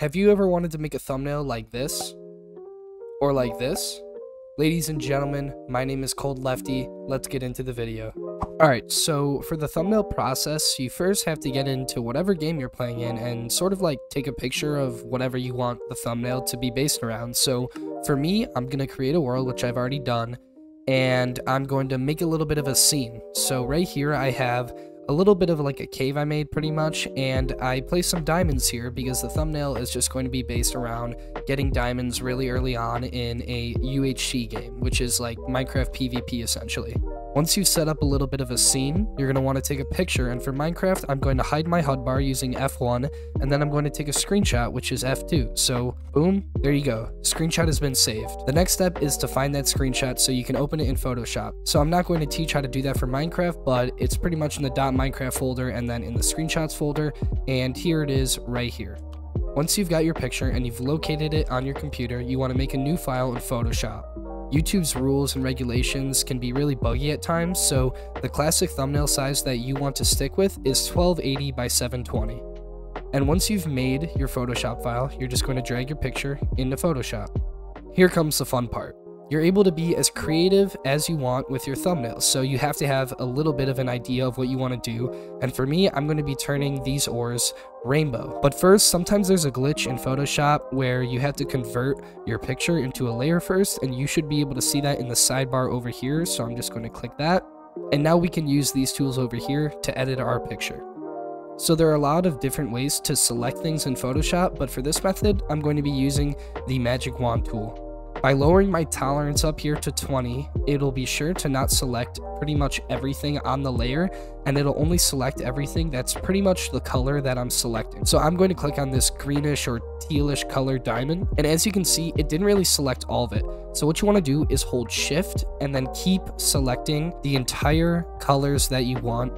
Have you ever wanted to make a thumbnail like this? Or like this? Ladies and gentlemen, my name is Cold Lefty. Let's get into the video. Alright, so for the thumbnail process, you first have to get into whatever game you're playing in and sort of like take a picture of whatever you want the thumbnail to be based around. So for me, I'm going to create a world, which I've already done, and I'm going to make a little bit of a scene. So right here I have a little bit of like a cave I made pretty much, and I placed some diamonds here because the thumbnail is just going to be based around getting diamonds really early on in a UHC game, which is like Minecraft PvP essentially. Once you've set up a little bit of a scene, you're going to want to take a picture, and for Minecraft, I'm going to hide my HUD bar using F1, and then I'm going to take a screenshot, which is F2. So, boom, there you go. Screenshot has been saved. The next step is to find that screenshot so you can open it in Photoshop. So I'm not going to teach how to do that for Minecraft, but it's pretty much in the .minecraft folder and then in the screenshots folder, and here it is right here. Once you've got your picture and you've located it on your computer, you want to make a new file in Photoshop. YouTube's rules and regulations can be really buggy at times, so the classic thumbnail size that you want to stick with is 1280 by 720. And once you've made your Photoshop file, you're just going to drag your picture into Photoshop. Here comes the fun part. You're able to be as creative as you want with your thumbnails, so you have to have a little bit of an idea of what you want to do, and for me, I'm going to be turning these ores rainbow. But first, sometimes there's a glitch in Photoshop where you have to convert your picture into a layer first, and you should be able to see that in the sidebar over here, so I'm just going to click that. And now we can use these tools over here to edit our picture. So there are a lot of different ways to select things in Photoshop, but for this method, I'm going to be using the magic wand tool. By lowering my tolerance up here to 20, it'll be sure to not select pretty much everything on the layer, and it'll only select everything that's pretty much the color that I'm selecting. So I'm going to click on this greenish or tealish color diamond, and as you can see, it didn't really select all of it. So what you want to do is hold shift and then keep selecting the entire colors that you want.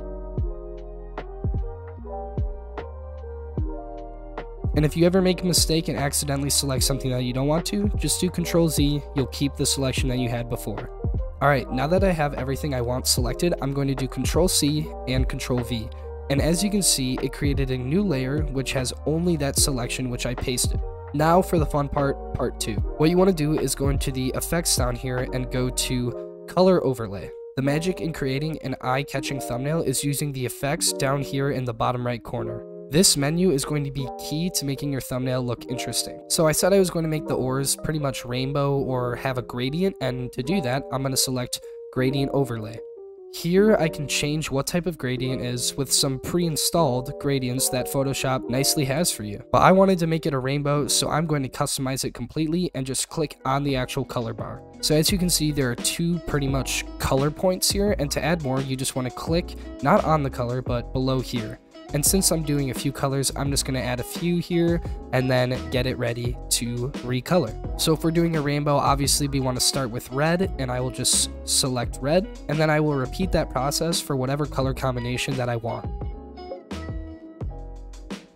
And if you ever make a mistake and accidentally select something that you don't want to, just do Ctrl Z, you'll keep the selection that you had before. Alright, now that I have everything I want selected, I'm going to do Ctrl C and Ctrl V. And as you can see, it created a new layer which has only that selection which I pasted. Now for the fun part, part 2. What you want to do is go into the effects down here and go to color overlay. The magic in creating an eye-catching thumbnail is using the effects down here in the bottom right corner. This menu is going to be key to making your thumbnail look interesting. So I said I was going to make the ores pretty much rainbow or have a gradient, and to do that, I'm going to select gradient overlay. Here I can change what type of gradient is with some pre-installed gradients that Photoshop nicely has for you. But I wanted to make it a rainbow, so I'm going to customize it completely and just click on the actual color bar. So as you can see, there are two pretty much color points here, and to add more, you just want to click not on the color, but below here. And since I'm doing a few colors, I'm just going to add a few here and then get it ready to recolor. So if we're doing a rainbow, obviously we want to start with red, and I will just select red, and then I will repeat that process for whatever color combination that I want.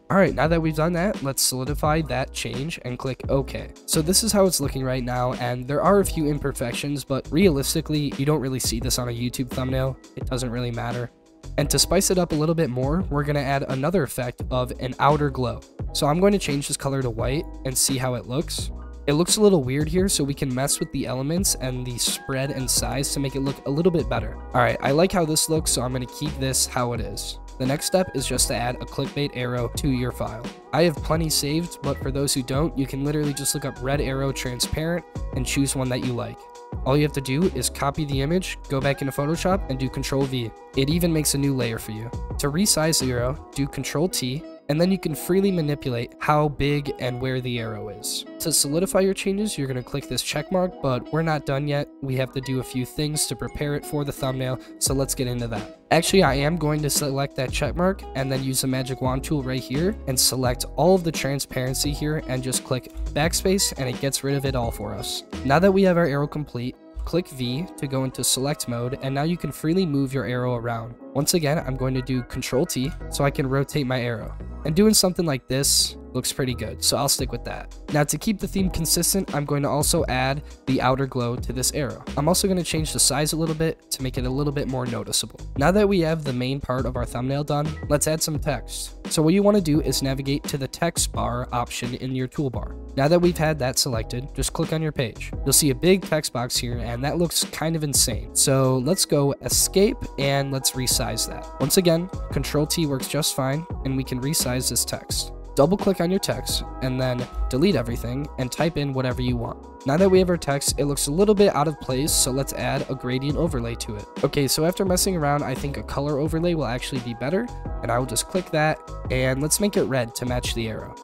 Alright, now that we've done that, let's solidify that change and click OK. So this is how it's looking right now, and there are a few imperfections, but realistically, you don't really see this on a YouTube thumbnail. It doesn't really matter. And to spice it up a little bit more, we're going to add another effect of an outer glow. So I'm going to change this color to white and see how it looks. It looks a little weird here, so we can mess with the elements and the spread and size to make it look a little bit better. Alright, I like how this looks, so I'm going to keep this how it is. The next step is just to add a clickbait arrow to your file. I have plenty saved, but for those who don't, you can literally just look up red arrow transparent and choose one that you like. All you have to do is copy the image, go back into Photoshop, and do Ctrl V. It even makes a new layer for you. To resize the arrow, do Ctrl T, and then you can freely manipulate how big and where the arrow is. To solidify your changes, you're going to click this check mark, but we're not done yet. We have to do a few things to prepare it for the thumbnail, so let's get into that. Actually, I am going to select that check mark and then use the magic wand tool right here and select all of the transparency here and just click backspace, and it gets rid of it all for us. Now that we have our arrow complete, click V to go into select mode, and now you can freely move your arrow around. Once again, I'm going to do Ctrl T so I can rotate my arrow. And doing something like this looks pretty good, so I'll stick with that. Now to keep the theme consistent, I'm going to also add the outer glow to this arrow. I'm also going to change the size a little bit to make it a little bit more noticeable. Now that we have the main part of our thumbnail done, let's add some text. So what you want to do is navigate to the text bar option in your toolbar. Now that we've had that selected, just click on your page. You'll see a big text box here, and that looks kind of insane. So let's go escape and let's resize that. Once again, Control T works just fine, and we can resize this text. Double click on your text and then delete everything and type in whatever you want. Now that we have our text, it looks a little bit out of place, so let's add a gradient overlay to it. Okay, so after messing around, I think a color overlay will actually be better, and I will just click that, and let's make it red to match the arrow.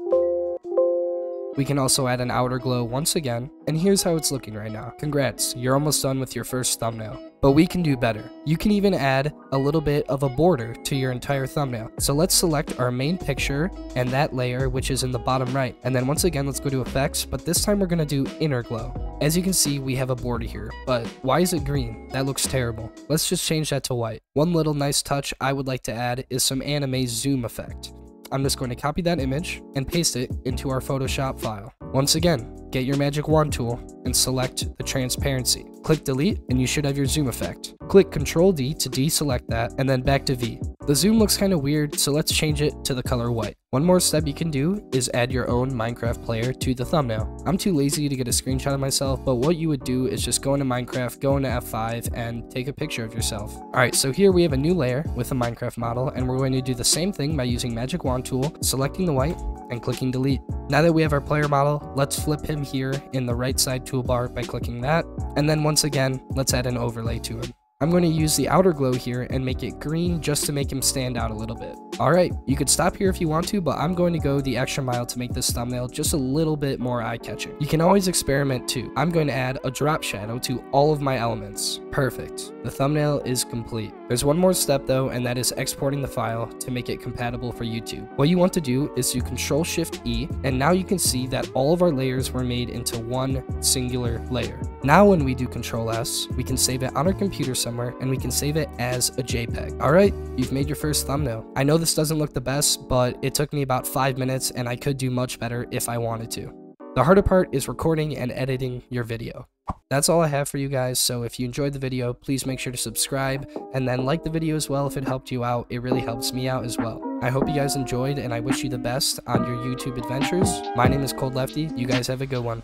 We can also add an outer glow once again, and here's how it's looking right now. Congrats, you're almost done with your first thumbnail. But we can do better. You can even add a little bit of a border to your entire thumbnail. So let's select our main picture and that layer, which is in the bottom right. And then once again, let's go to effects, but this time we're gonna do inner glow. As you can see, we have a border here, but why is it green? That looks terrible. Let's just change that to white. One little nice touch I would like to add is some anime zoom effect. I'm just going to copy that image and paste it into our Photoshop file. Once again, get your magic wand tool and select the transparency. Click delete and you should have your zoom effect. Click Ctrl D to deselect that and then back to V. The zoom looks kind of weird, so let's change it to the color white. One more step you can do is add your own Minecraft player to the thumbnail. I'm too lazy to get a screenshot of myself, but what you would do is just go into Minecraft, go into F5, and take a picture of yourself. Alright, so here we have a new layer with a Minecraft model, and we're going to do the same thing by using magic wand tool, selecting the white, and clicking delete. Now that we have our player model, let's flip him here in the right side toolbar by clicking that, and then once again, let's add an overlay to him. I'm going to use the outer glow here and make it green just to make him stand out a little bit. Alright, you could stop here if you want to, but I'm going to go the extra mile to make this thumbnail just a little bit more eye-catching. You can always experiment too. I'm going to add a drop shadow to all of my elements. Perfect. The thumbnail is complete. There's one more step though, and that is exporting the file to make it compatible for YouTube. What you want to do is do Ctrl-Shift-E, and now you can see that all of our layers were made into one singular layer. Now when we do Ctrl-S, we can save it on our computer somewhere, and we can save it as a JPEG. Alright, you've made your first thumbnail. I know this doesn't look the best, but it took me about 5 minutes, and I could do much better if I wanted to. The harder part is recording and editing your video. That's all I have for you guys, so if you enjoyed the video, please make sure to subscribe, and then like the video as well if it helped you out. It really helps me out as well. I hope you guys enjoyed, and I wish you the best on your YouTube adventures. My name is Cold Lefty. You guys have a good one.